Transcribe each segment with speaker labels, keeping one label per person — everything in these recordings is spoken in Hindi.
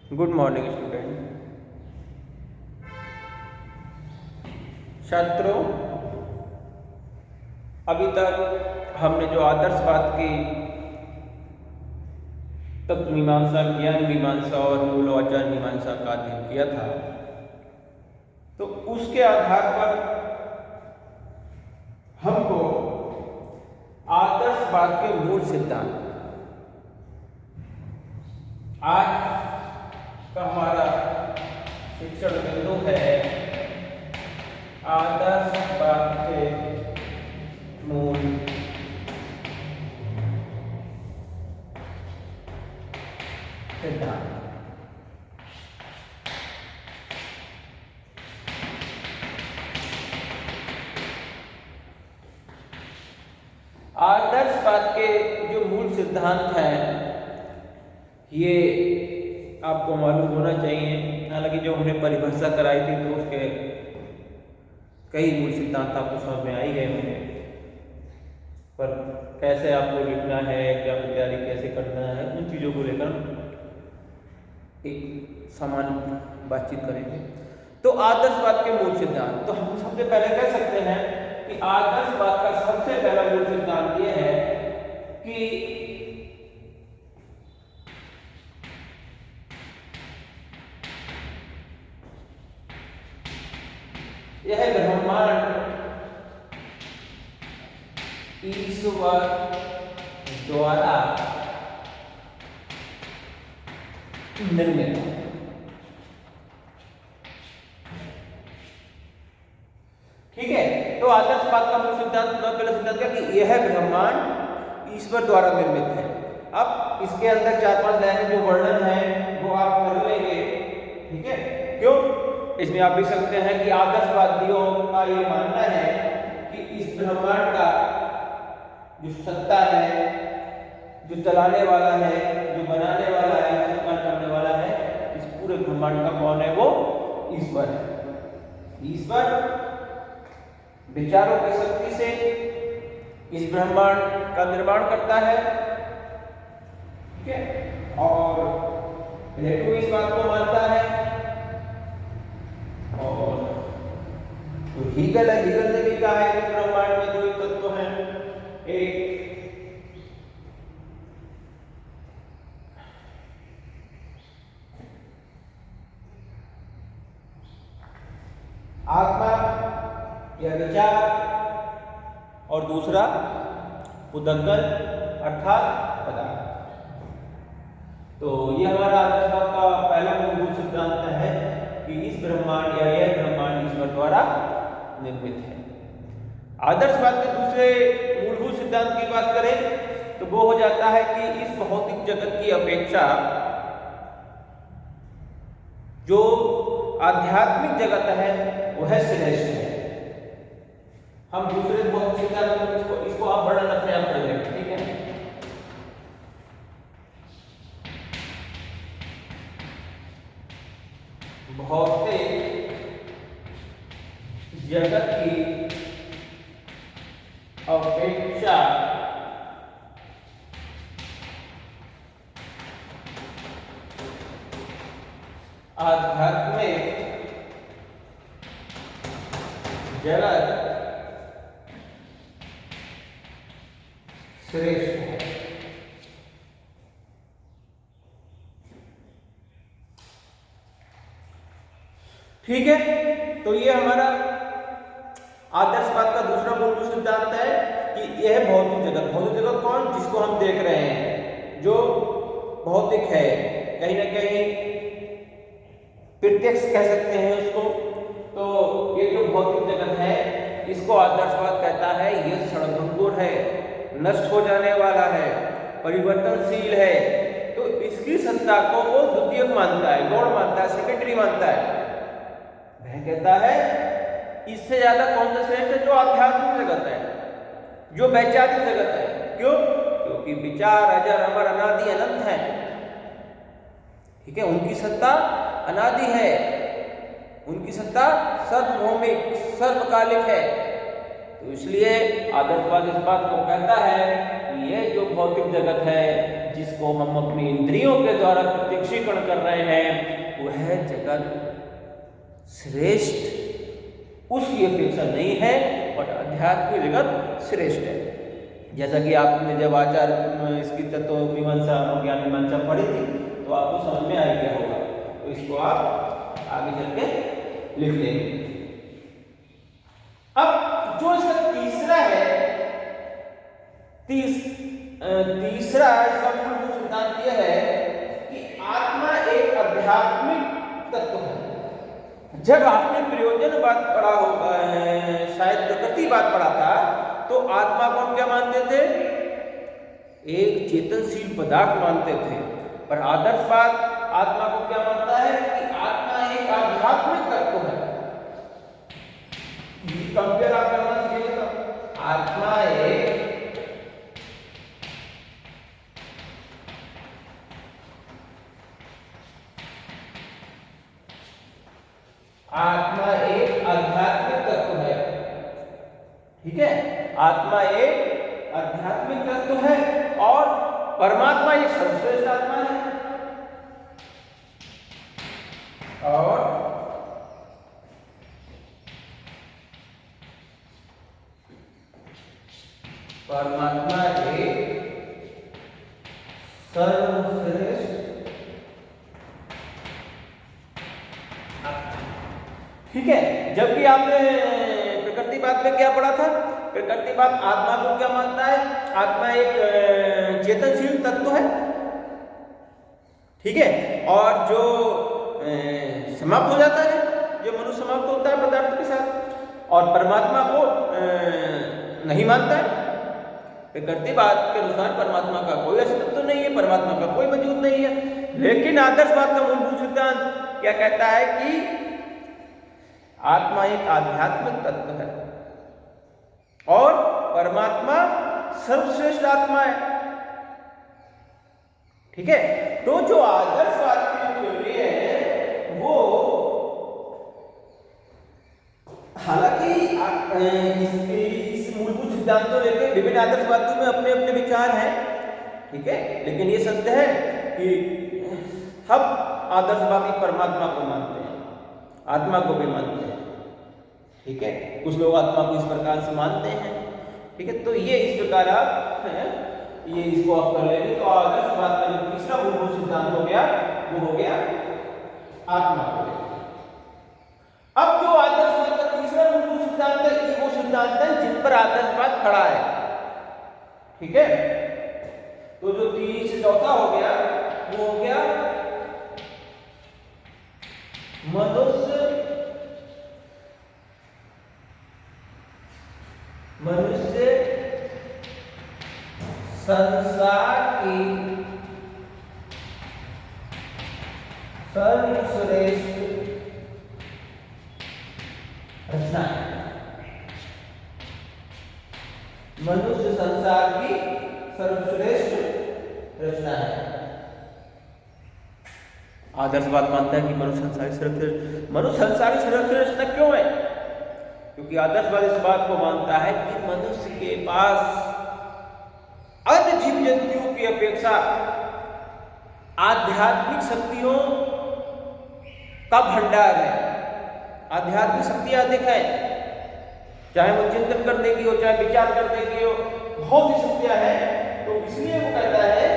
Speaker 1: Good morning student. छात्रों, अभी तक हमने जो आदर्शवाद की तत्व मीमांसा, ज्ञान मीमांसा और मूलवाचार मीमांसा का अध्ययन किया था, तो उसके आधार पर हमको आदर्शवाद के मूल सिद्धांत आज का हमारा शिक्षण बिंदु है आदर्शवाद के मूल सिद्धांत। आदर्शवाद के जो मूल सिद्धांत हैं, ये आपको मालूम होना चाहिए। हालांकि जो हमने परिभाषा कराई थी तो उसके कई मूल सिद्धांत आपको समझ में आ ही गए होंगे, पर कैसे आपको लिखना है, क्या तैयारी कैसे करना है, उन चीज़ों को लेकर एक सामान्य बातचीत करेंगे। तो आदर्शवाद के मूल सिद्धांत, तो हम सबसे पहले कह सकते हैं कि आदर्शवाद का सबसे पहला मूल सिद्धांत यह है कि यह ब्रह्मांड ईश्वर द्वारा निर्मित है। ठीक है, तो आदर्शवाद का मूल सिद्धांत, पहला सिद्धांत क्या कि यह ब्रह्मांड ईश्वर द्वारा निर्मित है। अब इसके अंदर 4-5 लाइनें जो वर्णन है वो आप कर लेंगे। ठीक है, क्यों? इसमें आप लिख सकते हैं कि आदर्शवादियों का ये मानना है कि इस ब्रह्मांड का जो सत्ता है, जो चलाने वाला है, जो बनाने वाला है, जो सत्ता करने वाला है, इस पूरे ब्रह्मांड का कौन है? वो ईश्वर है। ईश्वर विचारों की शक्ति से इस ब्रह्मांड का निर्माण करता है। ठीक है, और प्लेटो इस बात को मानता है, और तो हीगल ने भी कहा है कि ब्रह्मांड में दो तत्व हैं, एक आत्मा या विचार और दूसरा उदगल अर्थात पदार्थ। तो ये हमारा आदर्शवाद का पहला मूलभूत सिद्धांत है कि इस ब्रह्मांड या यह ब्रह्मांड ईश्वर द्वारा निर्मित है। आदर्शवाद के दूसरे मूलभूत सिद्धांत की बात करें तो वो हो जाता है कि इस भौतिक जगत की अपेक्षा जो आध्यात्मिक जगत है वह श्रेष्ठ है। हम दूसरे भौतिक सिद्धांत इसको आप वर्णन अपने आप कर लेंगे। ठीक है, भौतिक जगत की अपेक्षा आध्यात्मिक जगत श्रेष्ठ है। ठीक है, तो ये हमारा आदर्शवाद का दूसरा मूलभूत सिद्धांत है कि यह भौतिक जगत कौन? जिसको हम देख रहे हैं, जो भौतिक है, कहीं ना कहीं प्रत्यक्ष कह सकते हैं उसको। तो ये जो भौतिक जगत है इसको आदर्शवाद कहता है यह क्षणभंगुर है, नष्ट हो जाने वाला है, परिवर्तनशील है। तो इसकी सत्ता को वो द्वितीयक मानता है, गौण मानता है, सेकेंडरी मानता है। वह कहता है इससे ज्यादा कौन सा श्रेष्ठ है? जो आध्यात्मिक जगत है, जो वैचारिक जगत है। क्यों? क्योंकि विचार अजर अमर अनादि अनंत है। ठीक है, उनकी सत्ता अनादि है, उनकी सत्ता सर्वभौमिक सर्वकालिक है। तो इसलिए आदर्शवाद इस बात को कहता है कि यह जो भौतिक जगत है, जिसको हम अपनी इंद्रियों के द्वारा प्रत्यक्षीकरण कर रहे हैं, वह जगत श्रेष्ठ उसकी अपेक्षा नहीं है और आध्यात्मिक जगत श्रेष्ठ है। जैसा कि आपने जब आचार इसकी तत्व मीमांसा ज्ञान मीमांसा पढ़ी थी तो आपको समझ में आ गया होगा, तो इसको आप आगे चल के लिख लेंगे। अब जो इसका तीसरा है, तीसरा इसका मूलभूत सिद्धांत यह है कि आत्मा एक आध्यात्मिक तत्व है। जब आपने प्रयोजनवाद पढ़ा होगा, शायद प्रकृतिवाद पढ़ा था, तो आत्मा को हम क्या मानते थे? एक चेतनशील पदार्थ मानते थे। पर आदर्शवाद आत्मा को क्या मानता है कि आत्मा एक आध्यात्मिक तत्व है। कंपेयर आप करना सीखेंगे तो आत्मा एक आध्यात्मिक तत्व है। ठीक है, आत्मा एक आध्यात्मिक तत्व है और परमात्मा एक सर्वश्रेष्ठ आत्मा है। और परमात्मा एक सर्वश्रेष्ठ। ठीक है, जबकि आपने प्रकृतिवाद में क्या पढ़ा था? प्रकृतिवाद आत्मा को क्या मानता है? आत्मा एक चेतनशील तत्व है। ठीक है, और जो समाप्त हो जाता है, जो मनुष्य समाप्त होता है पदार्थ के साथ, और परमात्मा को नहीं मानता है। प्रकृतिवाद के अनुसार परमात्मा का कोई अस्तित्व नहीं है, परमात्मा का कोई वजूद नहीं है। लेकिन आदर्शवाद का मूलभूत सिद्धांत क्या कहता है कि आत्मा एक आध्यात्मिक तत्व है और परमात्मा सर्वश्रेष्ठ आत्मा है। ठीक है, तो जो आदर्शवाद की थ्योरी है वो, हालांकि इस मूलभूत सिद्धांत को लेकर विभिन्न आदर्शवादियों में अपने अपने विचार हैं। ठीक है, लेकिन ये सत्य है कि हम आदर्शवादी परमात्मा को मानते हैं, आत्मा को भी मानते हैं। ठीक है, कुछ लोग आत्मा को इस प्रकार से मानते हैं। ठीक है, तो ये इस प्रकार आप ये इसको आप कर लेंगे। तो आदर्शवाद का जो तीसरा मूलभूत सिद्धांत हो गया वो हो गया आत्मा को लेकर। अब जो आदर्शवाद का तीसरा मूलभूत सिद्धांत है, ये वो सिद्धांत है जिन पर आदर्शवाद खड़ा है। ठीक है, तो जो तीन से चौथा हो गया वो हो गया मनुष्य संसार की सर्वश्रेष्ठ रचना है। मनुष्य संसार की सर्वश्रेष्ठ रचना है। आदर्शवाद मानता है कि मनुष्य संसार की सर्वश्रेष्ठ रचना क्यों है? क्योंकि आदर्शवाद इस बात को मानता है कि मनुष्य के पास अन्य जीव जंतुओं की अपेक्षा आध्यात्मिक शक्तियों का भंडार है। आध्यात्मिक शक्तियां अधिक है, चाहे वो चिंतन करने की हो, चाहे विचार करने की हो, बहुत सी शक्तियां हैं। तो इसलिए वो कहता है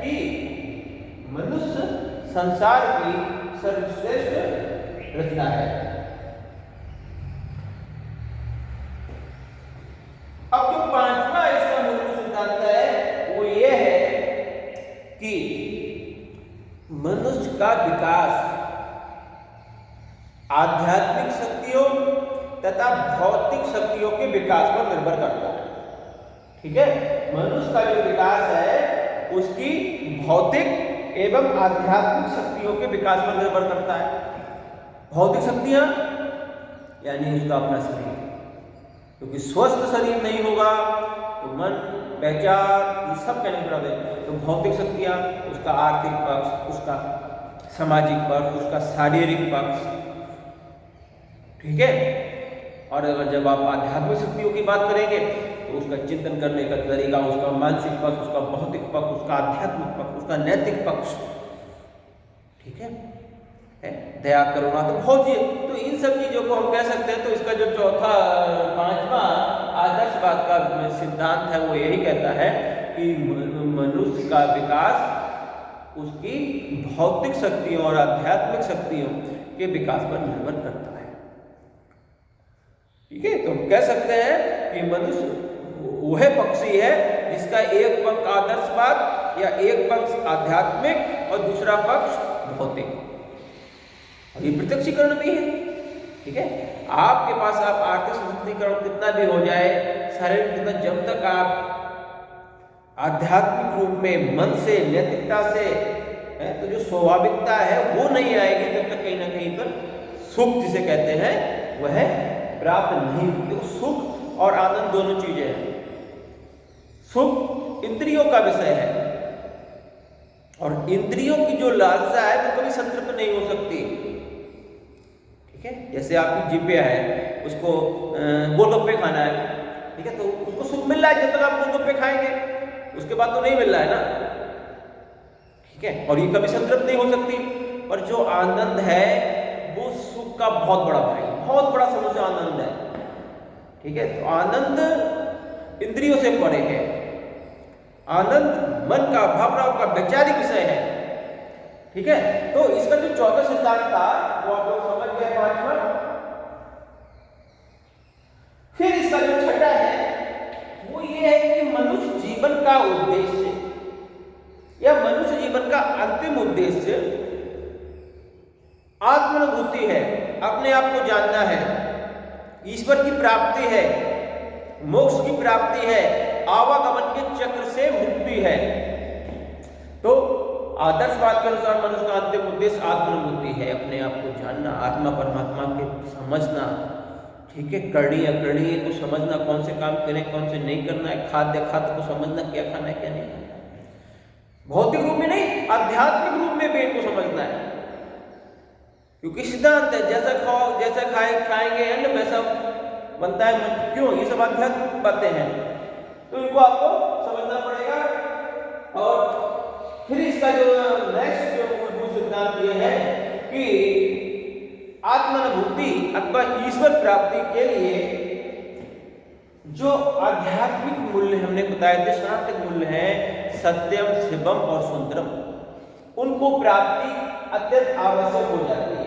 Speaker 1: कि मनुष्य संसार की सर्वश्रेष्ठ रचना है। अब जो पांचवा इसका मूलभूत सिद्धांत है वो ये है कि मनुष्य का विकास आध्यात्मिक शक्तियों तथा भौतिक शक्तियों के विकास पर निर्भर करता है। ठीक है, मनुष्य का जो विकास है उसकी भौतिक एवं आध्यात्मिक शक्तियों के विकास पर निर्भर करता है। भौतिक शक्तियां यानी उसका अपना शरीर, क्योंकि स्वस्थ शरीर नहीं होगा तो मन, पहचान, ये सब कहने पर आते हैं। तो भौतिक शक्तियां उसका आर्थिक पक्ष, उसका सामाजिक पक्ष, उसका शारीरिक पक्ष। ठीक है, और अगर जब आप आध्यात्मिक शक्तियों की बात करेंगे तो उसका चिंतन करने का तरीका, उसका मानसिक पक्ष, उसका भौतिक पक्ष, उसका आध्यात्मिक पक्ष, उसका नैतिक पक्ष, ठीक है, दया करुणा, तो बहुत ही, तो इन सब चीजों को हम कह सकते हैं। तो इसका जो चौथा पांचवा आदर्शवाद का सिद्धांत है वो यही कहता है कि मनुष्य का विकास उसकी भौतिक शक्तियों और आध्यात्मिक शक्तियों के विकास पर निर्भर करता है। ठीक है, तो हम कह सकते हैं कि मनुष्य वह पक्षी है जिसका एक पंख आदर्शवाद या एक पक्ष आध्यात्मिक और दूसरा पक्ष भौतिक, और ये प्रत्यक्षीकरण भी है। ठीक है, आपके पास आप आर्थिक सशक्तिकरण कितना भी हो जाए, शारीरिक कितना, जब तक आप आध्यात्मिक रूप में मन से, नैतिकता से, तो जो स्वाभाविकता है वो नहीं आएगी, तब तक कहीं ना कहीं पर सुख जिसे कहते हैं वह प्राप्त नहीं होती। तो सुख और आनंद दोनों चीजें हैं। सुख इंद्रियों का विषय है और इंद्रियों की जो लालसा है वो कभी संतृप्त नहीं हो सकती। ठीक है, जैसे आपकी जिभ्या है, उसको गोलगप्पे खाना है, ठीक है, तो उसको सुख मिल रहा है जब तक आप गोलगप्पे खाएंगे, उसके बाद तो नहीं मिल रहा है ना। ठीक है, और ये कभी संतृप्त नहीं हो सकती। और जो आनंद है वो सुख का बहुत बड़ा भाई, बहुत बड़ा समूचा आनंद है। ठीक है, तो आनंद इंद्रियों से परे है, आनंद मन का, भावनाओं का वैचारिक विषय है। ठीक है, तो इसका जो चौथा सिद्धांत था वो आप लोग समझ गए, पांचवा। फिर इसका जो छठा है वो ये है कि मनुष्य जीवन का उद्देश्य या मनुष्य जीवन का अंतिम उद्देश्य आत्मानुभूति है, अपने आप को जानना है, ईश्वर की प्राप्ति है, मोक्ष की प्राप्ति है, आवागमन के चक्र से मुक्ति है। तो आदर्शवाद के अनुसार मनुष्य का अंतिम उद्देश्य आत्मानुभूति है, अपने आप को जानना, आत्मा परमात्मा के समझना। ठीक है, करनी अकरनीय को समझना, कौन से काम करें कौन से नहीं करना है, खाद्य खाद्य को समझना, क्या खाना है क्या नहीं खाना है। भौतिक रूप में नहीं, आध्यात्मिक रूप में भी इनको समझना है, क्योंकि सिद्धांत है जैसा खाओ, जैसा खाएंगे अन्न वैसा बनता है मन। क्यों? ये सब आध्यात्मिक बातें हैं, तो इनको आपको समझना पड़ेगा। और फिर इसका जो नेक्स्ट जो मूलभूत सिद्धांत ये है कि आत्मानुभूति अथवा ईश्वर प्राप्ति के लिए जो आध्यात्मिक मूल्य हमने बताए थे, सनातन मूल्य हैं सत्यम, शिवम और सुंदरम, उनको प्राप्ति अत्यंत आवश्यक हो जाती है।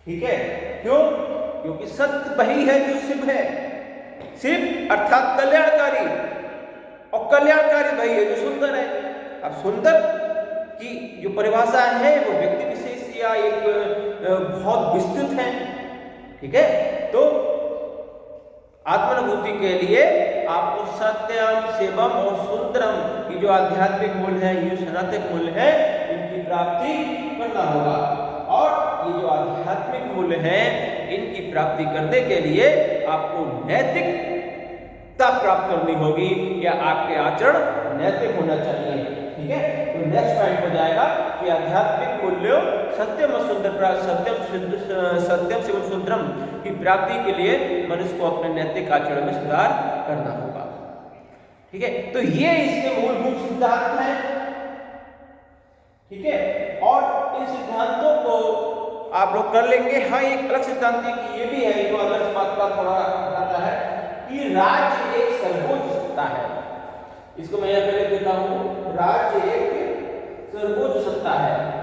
Speaker 1: ठीक है, क्यों? क्योंकि सत्य वही है जो शिव है, शिव अर्थात कल्याणकारी, और कल्याणकारी वही है जो सुंदर है। अब सुंदर की जो परिभाषा है वो व्यक्ति विशेष या एक बहुत विस्तृत है। ठीक है, तो आत्मानुभूति के लिए आपको सत्यम, शिवम और सुंदरम की जो आध्यात्मिक मूल्य है, ये सनातन मूल्य है, इनकी प्राप्ति करना होगा। और ये जो आध्यात्मिक मूल्य है इनकी प्राप्ति करने के लिए आपको नैतिकता प्राप्त करनी होगी या आपके आचरण नैतिक होना चाहिए। ठीक है, तो नेक्स्ट पॉइंट हो जाएगा कि आध्यात्मिक मूल्यों सत्यम और सुंदर, सत्यम शिवम सुंदरम की प्राप्ति के लिए मनुष्य को अपने नैतिक आचरण में सुधार करना होगा। ठीक है, तो ये इसके मूलभूत सिद्धांत हैं। ठीक है, और इन सिद्धांतों को आप लोग कर लेंगे। हाँ, एक अलग सिद्धांत ये भी है, जो आदर्शवाद का थोड़ा बताता है कि राज्य एक सर्वोच्च सत्ता है। इसको मैं यहां पे लिख देता हूं, राज्य एक सर्वोच्च सत्ता है।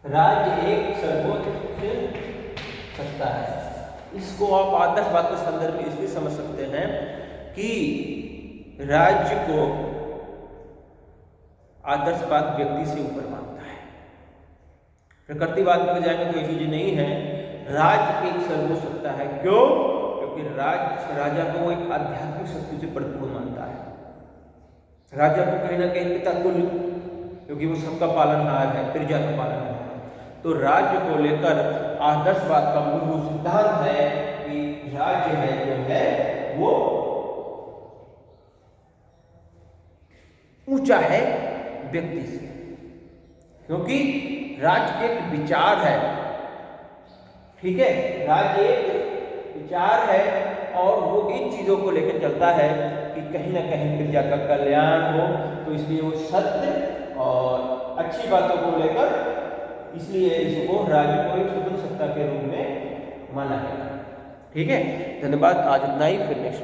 Speaker 1: राज्य एक सर्वोच्च सत्ता है। इसको आप आदर्शवाद के संदर्भ में इसलिए समझ सकते हैं कि राज्य को आदर्शवाद व्यक्ति से ऊपर मानता है। प्रकृतिवाद में जाएंगे तो ये चीज नहीं है। राज्य एक सर्वोच्च सत्ता है। क्यों? क्योंकि राजा को वो एक आध्यात्मिक शक्ति से परिपूर्ण मानता है। राजा को कहीं ना कहीं पिता तुल्य, क्योंकि वो सबका पालनहार है, प्रजा का पालनहार है। तो राज्य को लेकर आदर्शवाद का मूल सिद्धांत है कि राज्य है जो है वो ऊंचा है व्यक्ति से, क्योंकि राज्य एक विचार है। ठीक है, राज्य एक विचार है और वो इन चीजों को लेकर चलता है कि कहीं ना कहीं प्रजा का कल्याण हो, तो इसलिए वो सत्य और अच्छी बातों को लेकर, इसलिए इसको राज्य को एक स्वतंत्र सत्ता के रूप में माना गया। ठीक है, धन्यवाद। आज इतना ही, फिर नेक्स्ट